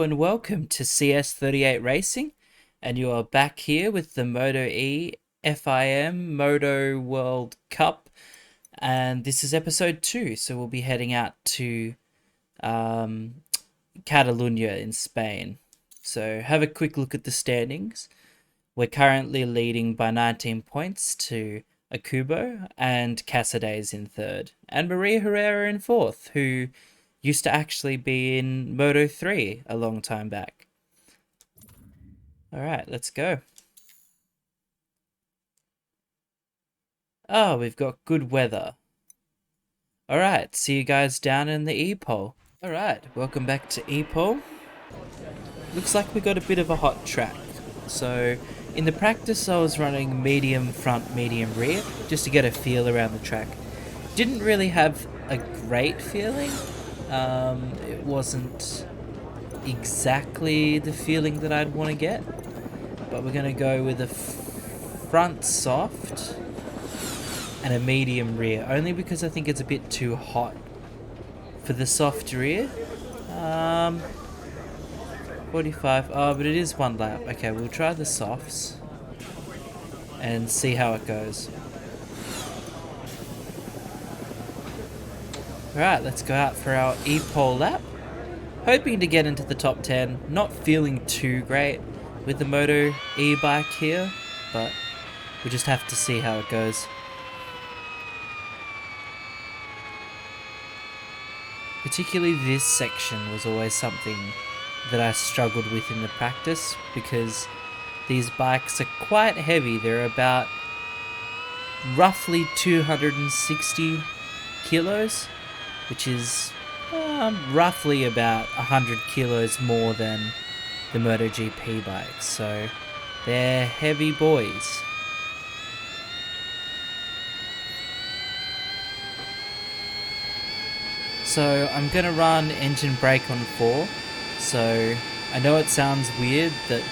Hello and welcome to CS38 Racing, and you are back here with the Moto-E FIM Moto World Cup, and this is episode 2, so we'll be heading out to Catalunya in Spain. So have a quick look at the standings. We're currently leading by 19 points to Akubo, and Casadei in third, and Maria Herrera in fourth, who used to actually be in Moto3 a long time back. Alright, let's go. Oh, we've got good weather. Alright, see you guys down in the E-pole. Alright, welcome back to E-pole. Looks like we got a bit of a hot track. So, in the practice I was running medium front, medium rear, just to get a feel around the track. Didn't really have a great feeling. It wasn't exactly the feeling that I'd want to get, but we're going to go with a front soft and a medium rear, only because I think it's a bit too hot for the soft rear. 45, oh, but it is one lap. Okay, we'll try the softs and see how it goes. Alright, let's go out for our E-pole lap. Hoping to get into the top 10. Not feeling too great with the Moto-E bike here, but we just have to see how it goes. Particularly this section was always something that I struggled with in the practice, because these bikes are quite heavy. They're about roughly 260 kilos. Which is roughly about 100 kilos more than the MotoGP bikes, so they're heavy boys. So I'm going to run engine brake on 4, so I know it sounds weird that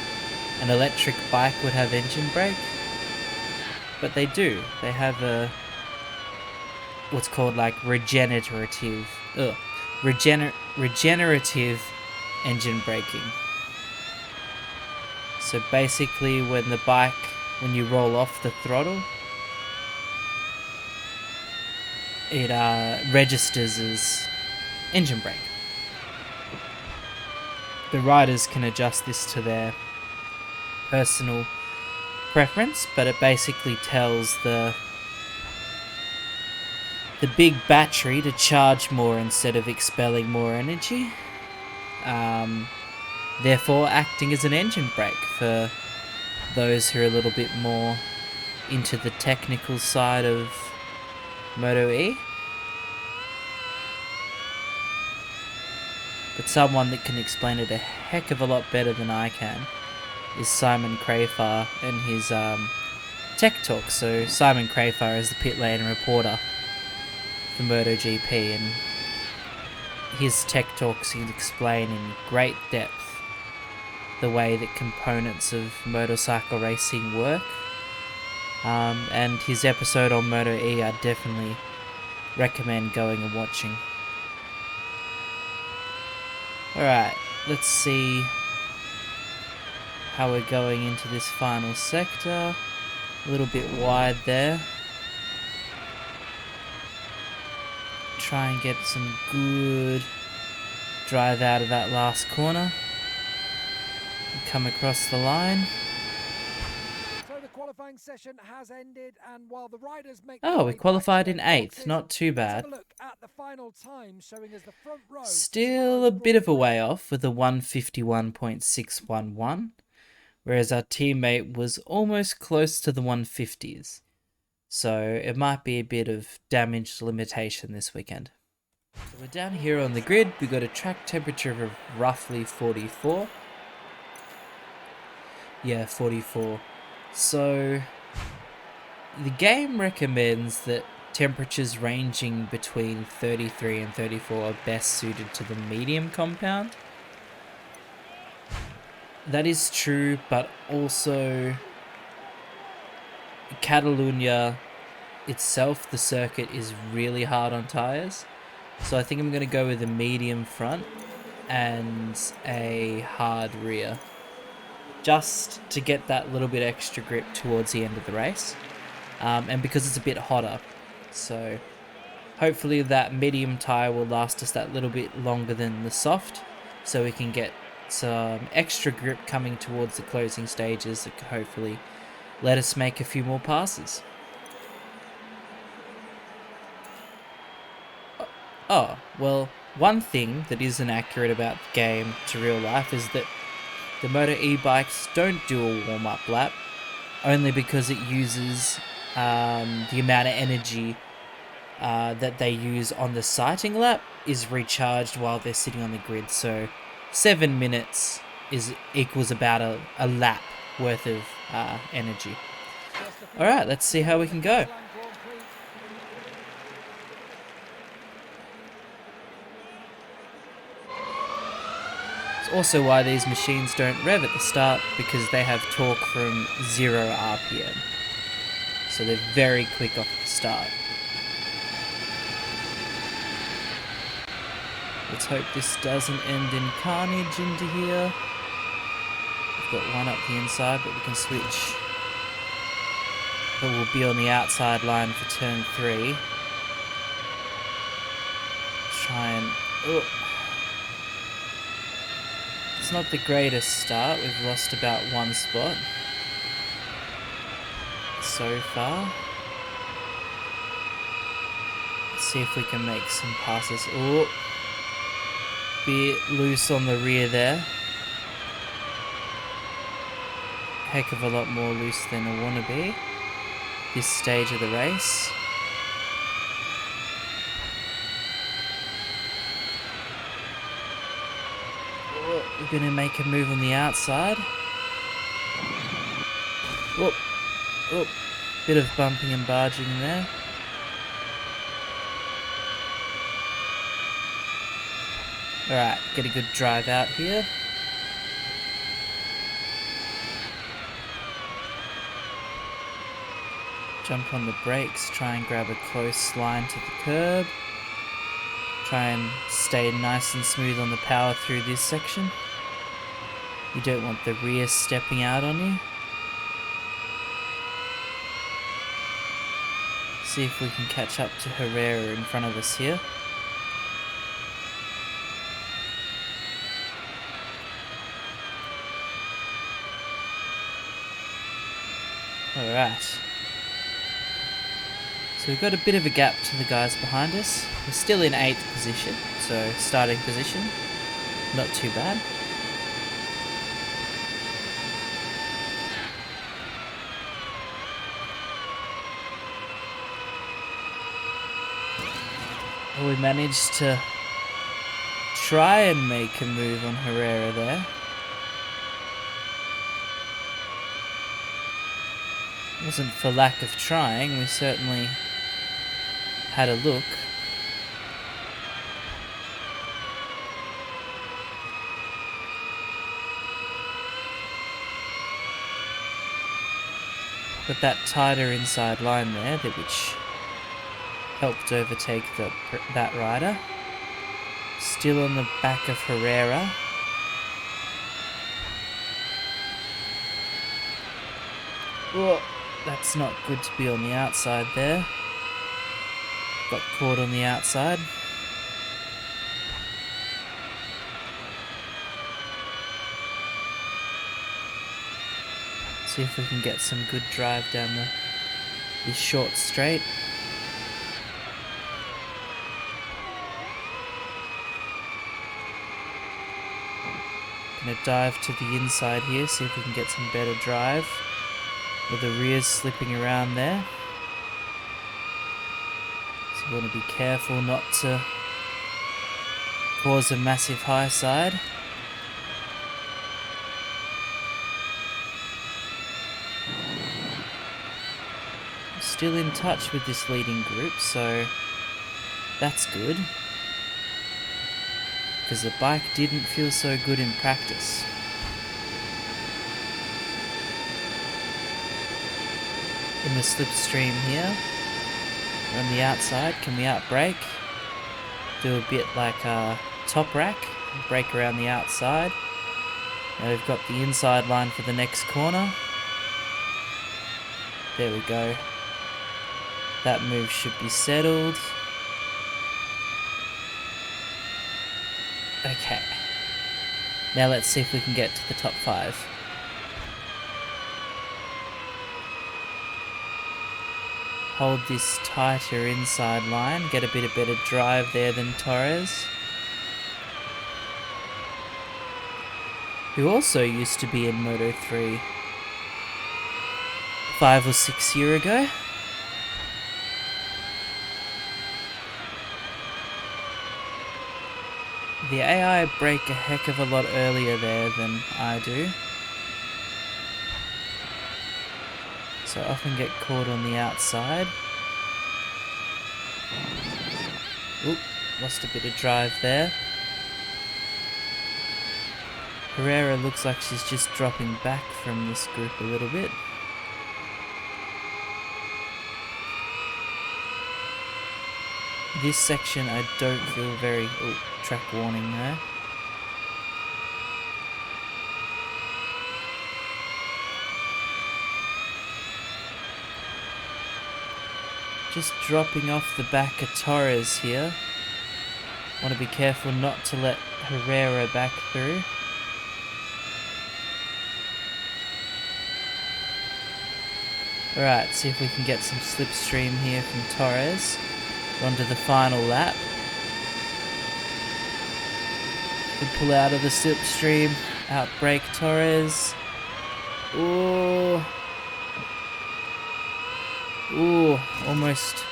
an electric bike would have engine brake, but they do. They have a what's called like regenerative engine braking. So basically when you roll off the throttle, it registers as engine brake. The riders can adjust this to their personal preference, but it basically tells the big battery to charge more instead of expelling more energy, therefore acting as an engine brake for those who are a little bit more into the technical side of MotoE. But someone that can explain it a heck of a lot better than I can is Simon Crafar and his Tech Talk. So Simon Crafar is the pit lane reporter for MotoGP, and his Tech Talks he'll explain in great depth the way that components of motorcycle racing work, and his episode on MotoE I definitely recommend going and watching. Alright, let's see how we're going into this final sector. A little bit wide there. Try and get some good drive out of that last corner and come across the line. So the qualifying session has ended, and while the riders make we qualified in 8th, not too bad. Look at the final time showing as the front row. Still a bit of a way off with a 151.611, whereas our teammate was almost close to the 150s. So it might be a bit of damage limitation this weekend. So we're down here on the grid. We've got a track temperature of roughly 44. Yeah, 44. So the game recommends that temperatures ranging between 33 and 34 are best suited to the medium compound. That is true, but also Catalunya itself, the circuit is really hard on tyres, so I think I'm going to go with a medium front and a hard rear, just to get that little bit extra grip towards the end of the race, and because it's a bit hotter. So hopefully that medium tyre will last us that little bit longer than the soft, so we can get some extra grip coming towards the closing stages that can hopefully let us make a few more passes. Oh, well, one thing that isn't accurate about the game to real life is that the MotoE bikes don't do a warm-up lap, only because it uses the amount of energy that they use on the sighting lap is recharged while they're sitting on the grid. So 7 minutes equals about a lap worth of energy. Alright, let's see how we can go. It's also why these machines don't rev at the start, because they have torque from 0 RPM. So they're very quick off the start. Let's hope this doesn't end in carnage into here. We've got one up the inside, but we can switch. But we'll be on the outside line for turn 3. Try and... Oh. It's not the greatest start. We've lost about 1 spot so far. Let's see if we can make some passes. Oh, bit loose on the rear there. Heck of a lot more loose than I want to be this stage of the race. We're going to make a move on the outside. Whoop. Whoop. Bit of bumping and barging there. Alright, get a good drive out here. Jump on the brakes, try and grab a close line to the curb. Try and stay nice and smooth on the power through this section. You don't want the rear stepping out on you. See if we can catch up to Herrera in front of us here. Alright. So we've got a bit of a gap to the guys behind us. We're still in 8th position, so starting position. Not too bad. Well, we managed to try and make a move on Herrera there. It wasn't for lack of trying, we certainly had a look. Got that tighter inside line there, which helped overtake that rider. Still on the back of Herrera. Oh, that's not good to be on the outside there. Got caught on the outside. See if we can get some good drive down this short straight. Gonna dive to the inside here, see if we can get some better drive. With the rears slipping around there. So you want to be careful not to cause a massive high side. Still in touch with this leading group, so that's good. Because the bike didn't feel so good in practice. In the slipstream here, on the outside, can we outbrake? Do a bit like a top rack, brake around the outside. Now we've got the inside line for the next corner. There we go. That move should be settled. Okay. Now let's see if we can get to the top 5. Hold this tighter inside line. Get a bit of better drive there than Torres, who also used to be in Moto3 5 or 6 years ago. The AI brake a heck of a lot earlier there than I do, so I often get caught on the outside. Oop, lost a bit of drive there. Herrera looks like she's just dropping back from this group a little bit. This section I don't feel very... Oh, track warning there. Just dropping off the back of Torres here. Want to be careful not to let Herrera back through. Alright, see if we can get some slipstream here from Torres. Onto the final lap. We pull out of the slipstream, outbrake Torres. Ooh. Ooh, almost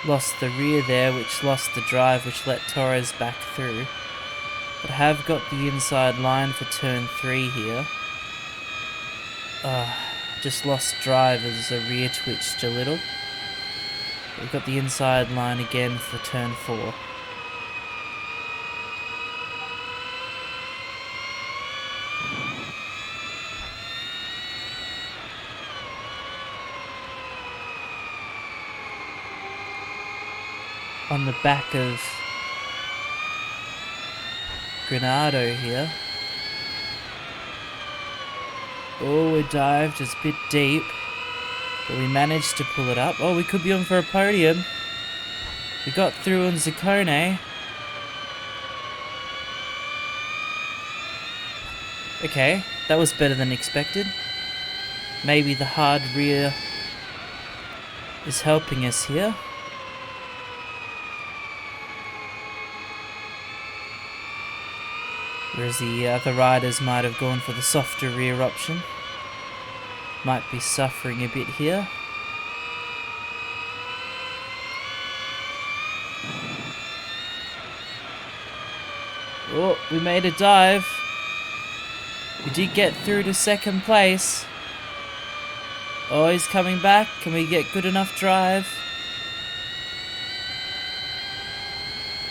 lost the rear there, which lost the drive, which let Torres back through. But I have got the inside line for turn 3 here. Just lost drive as the rear twitched a little. We've got the inside line again for turn 4. On the back of Granado here. Oh, we dived just a bit deep. But we managed to pull it up. Oh, we could be on for a podium. We got through on Zaccone. Okay, that was better than expected. Maybe the hard rear is helping us here. Whereas the other riders might have gone for the softer rear option. Might be suffering a bit here. Oh, we made a dive. We did get through to second place. Oh, he's coming back. Can we get good enough drive?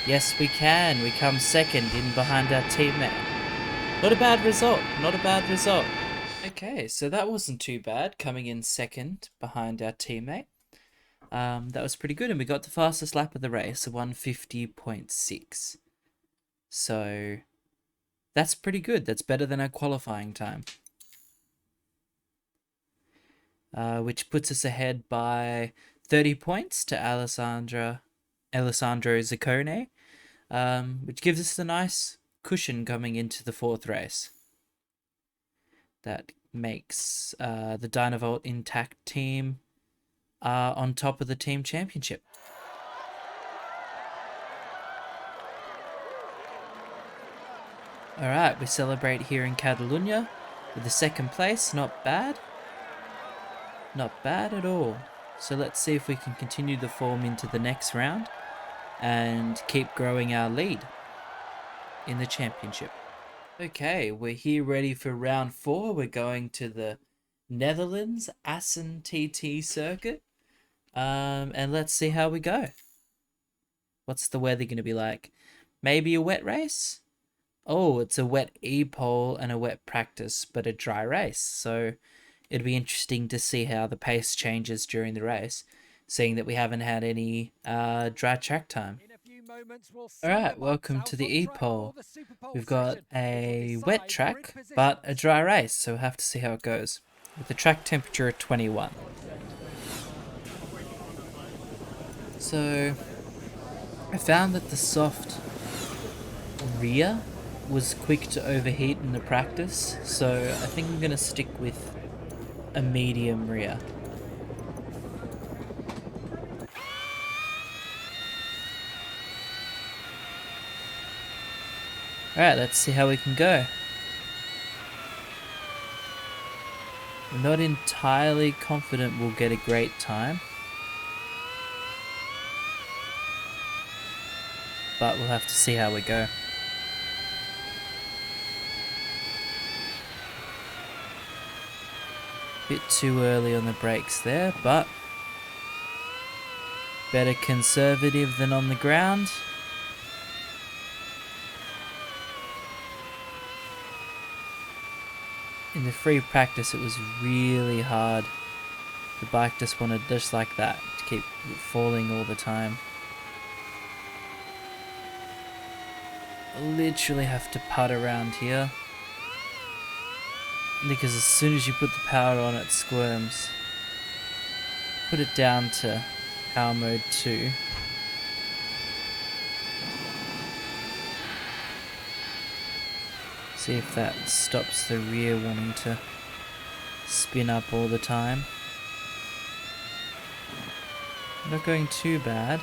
Yes, we can. We come second in behind our teammate. Not a bad result. Not a bad result. Okay, so that wasn't too bad, coming in second behind our teammate. That was pretty good, and we got the fastest lap of the race, a 150.6. So that's pretty good. That's better than our qualifying time. Which puts us ahead by 30 points to Alessandro Zaccone, which gives us a nice cushion coming into the 4th race. That makes the Dynavolt Intact team on top of the team championship. Alright, we celebrate here in Catalunya with the 2nd place. Not bad. Not bad at all. So let's see if we can continue the form into the next round and keep growing our lead in the championship. Okay, we're here ready for round 4. We're going to the Netherlands Assen TT circuit. And let's see how we go. What's the weather going to be like? Maybe a wet race? Oh, it's a wet e-pole and a wet practice, but a dry race. So it'd be interesting to see how the pace changes during the race, seeing that we haven't had any dry track time. moments will see Alright, the welcome bikes to out the on track E-Pole. for the Super Pole We've got session, a which will wet decide track, grid but a positions. dry race, so we'll have to see how it goes. With the track temperature at 21. So, I found that the soft rear was quick to overheat in the practice, so I think I'm going to stick with a medium rear. Alright, let's see how we can go. I'm not entirely confident we'll get a great time, but we'll have to see how we go. Bit too early on the brakes there, but better conservative than on the ground. In the free practice, it was really hard. The bike just wanted, just like that, to keep falling all the time. I literally have to putt around here, because as soon as you put the power on, it squirms. Put it down to power mode 2. See if that stops the rear wanting to spin up all the time. Not going too bad.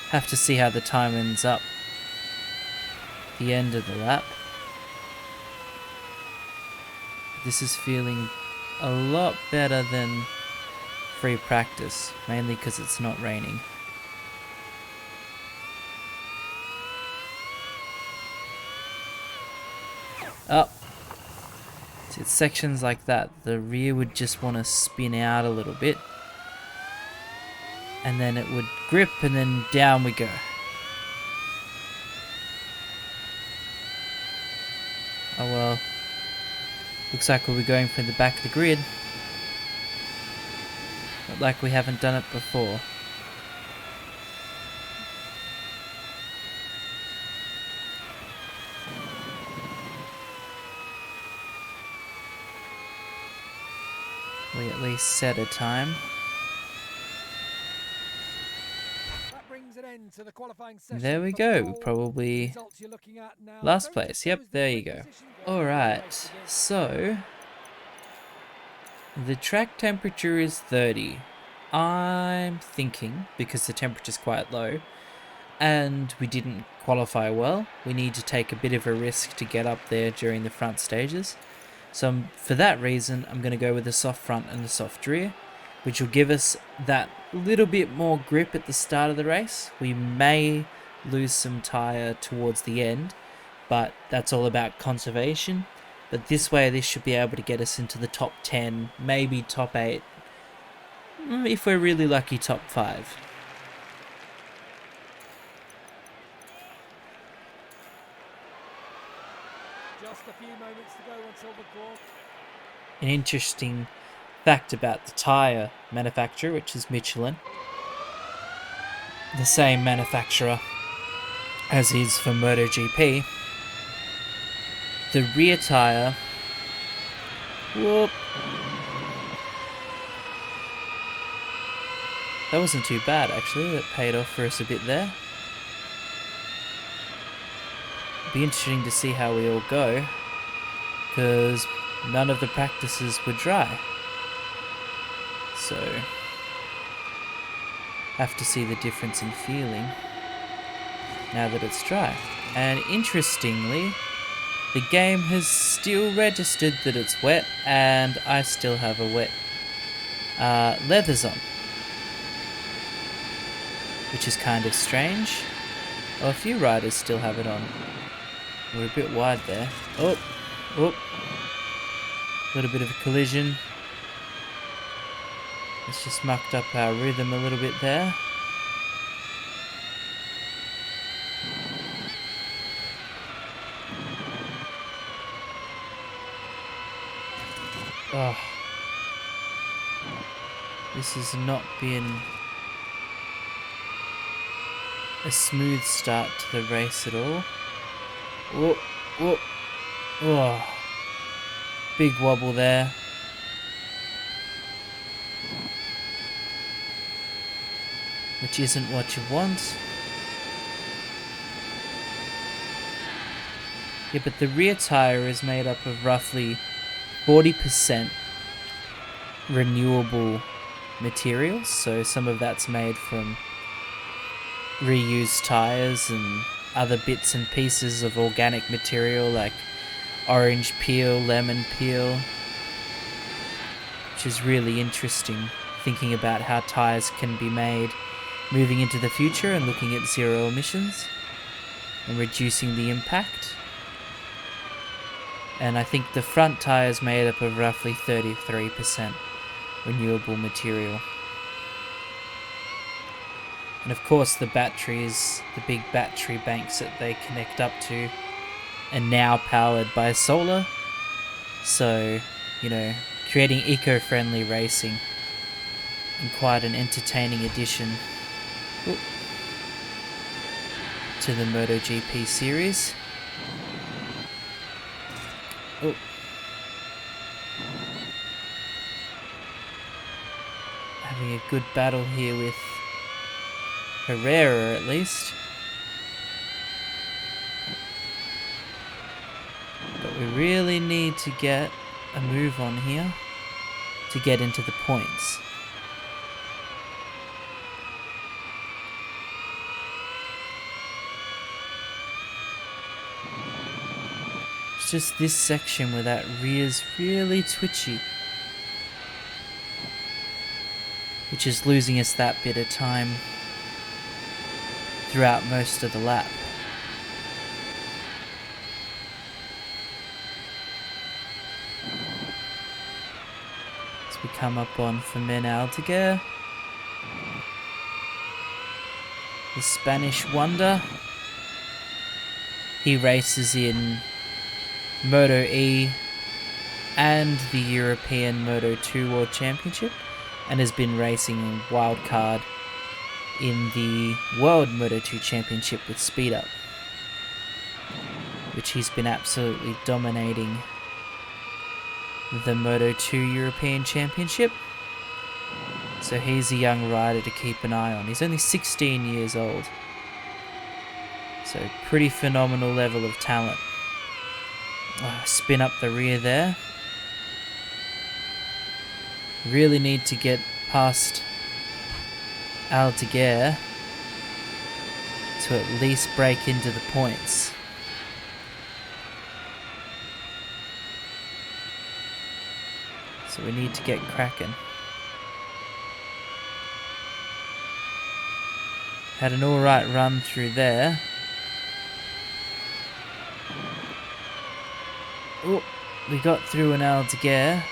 Have to see how the time ends up at the end of the lap. This is feeling a lot better than free practice, mainly because it's not raining. Oh, it's sections like that. The rear would just want to spin out a little bit, and then it would grip, and then down we go. Oh well. Looks like we'll be going for the back of the grid. Not like we haven't done it before. We at least set a time. That brings an end to the qualifying And session there we for go. pole. Probably Results you're looking at now. last Very place. tiptoe Yep, is the there you grid go. position before the Alright, race begins. so the track temperature is 30. I'm thinking, because the temperature's quite low, and we didn't qualify well, we need to take a bit of a risk to get up there during the front stages. So for that reason, I'm going to go with the soft front and the soft rear, which will give us that little bit more grip at the start of the race. We may lose some tyre towards the end, but that's all about conservation. But this way, this should be able to get us into the top 10, maybe top 8, if we're really lucky, top 5. Just a few moments to go until the call. An interesting fact about the tyre manufacturer, which is Michelin, the same manufacturer as is for MotoGP, the rear tyre, whoop, that wasn't too bad actually, that paid off for us a bit there. Be interesting to see how we all go, because none of the practices were dry, so have to see the difference in feeling now that it's dry. And interestingly, the game has still registered that it's wet, and I still have a wet leathers on, which is kind of strange. Oh, a few riders still have it on. We're a bit wide there. Oh, oh, a little bit of a collision. It's just mucked up our rhythm a little bit there. Oh. This has not been a smooth start to the race at all. Whoop, whoop. Oh, big wobble there. Which isn't what you want. Yeah, but the rear tyre is made up of roughly 40% renewable materials. So some of that's made from reused tyres and other bits and pieces of organic material like orange peel, lemon peel. Which is really interesting, thinking about how tyres can be made moving into the future and looking at zero emissions and reducing the impact. And I think the front tyre is made up of roughly 33% renewable material. And of course the batteries, the big battery banks that they connect up to, are now powered by solar. So, you know, creating eco-friendly racing and quite an entertaining addition to the MotoGP series. Oh. Having a good battle here with Herrera at least. But we really need to get a move on here to get into the points. It's just this section where that rear's really twitchy, which is losing us that bit of time throughout most of the lap. As we come up on Fermin-Aldeguer, the Spanish wonder. He races in Moto-E and the European Moto2 World Championship and has been racing in wildcard in the World Moto2 Championship with Speed Up, which he's been absolutely dominating the Moto2 European Championship. So he's a young rider to keep an eye on. He's only 16 years old. So pretty phenomenal level of talent. Spin up the rear there. Really need to get past Aldeguer to at least break into the points. So we need to get cracking. Had an alright run through there. Oh, we got through an Aldeguer.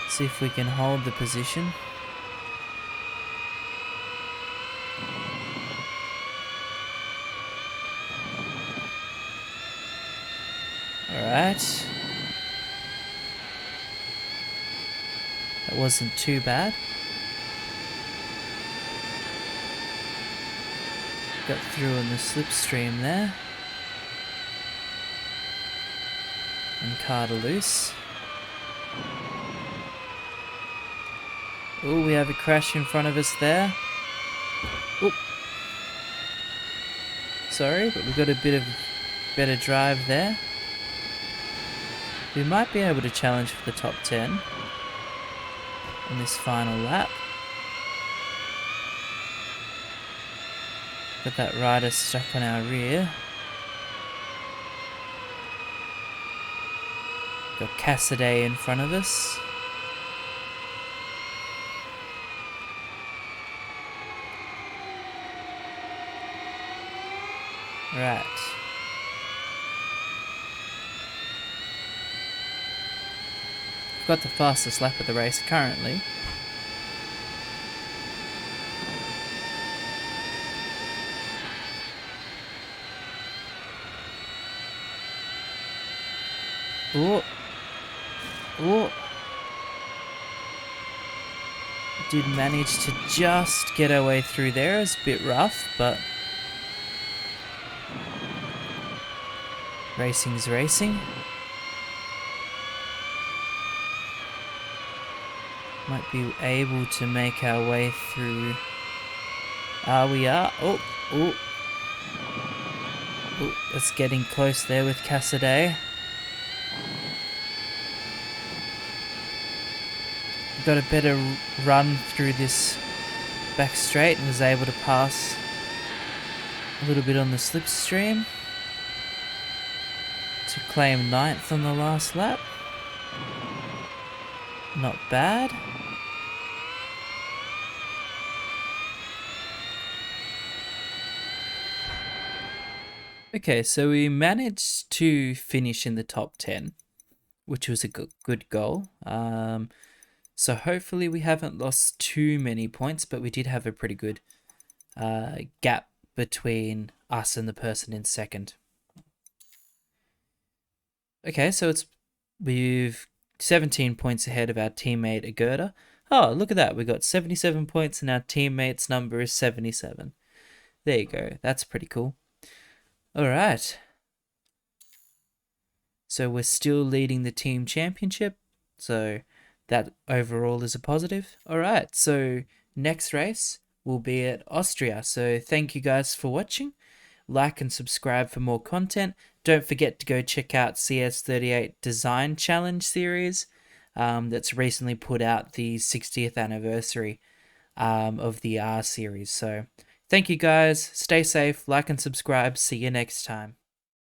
See if we can hold the position. Alright. That wasn't too bad. Got through in the slipstream there. And Carter loose. Oh, we have a crash in front of us there. Oh. Sorry, but we've got a bit of better drive there. We might be able to challenge for the top 10 in this final lap. Got that rider stuck on our rear. Got Cassidy in front of us. Right. We've got the fastest lap of the race currently. Oh. Oh. Did manage to just get our way through there. It's a bit rough, but racing's racing. Might be able to make our way through. We are. Oh, oh. Oh, it's getting close there with Cassidy. Got a better run through this back straight and was able to pass a little bit on the slipstream to claim 9th on the last lap. Not bad. Okay, so we managed to finish in the top 10, which was a good goal. So hopefully we haven't lost too many points, but we did have a pretty good gap between us and the person in second. Okay, so we've 17 points ahead of our teammate Agurta. Oh, look at that. We got 77 points and our teammate's number is 77. There you go. That's pretty cool. All right. So we're still leading the team championship. So that overall is a positive. All right. So next race will be at Austria. So thank you guys for watching. Like and subscribe for more content. Don't forget to go check out CS38 Design Challenge series that's recently put out the 60th anniversary of the R series. So thank you guys. Stay safe. Like and subscribe. See you next time.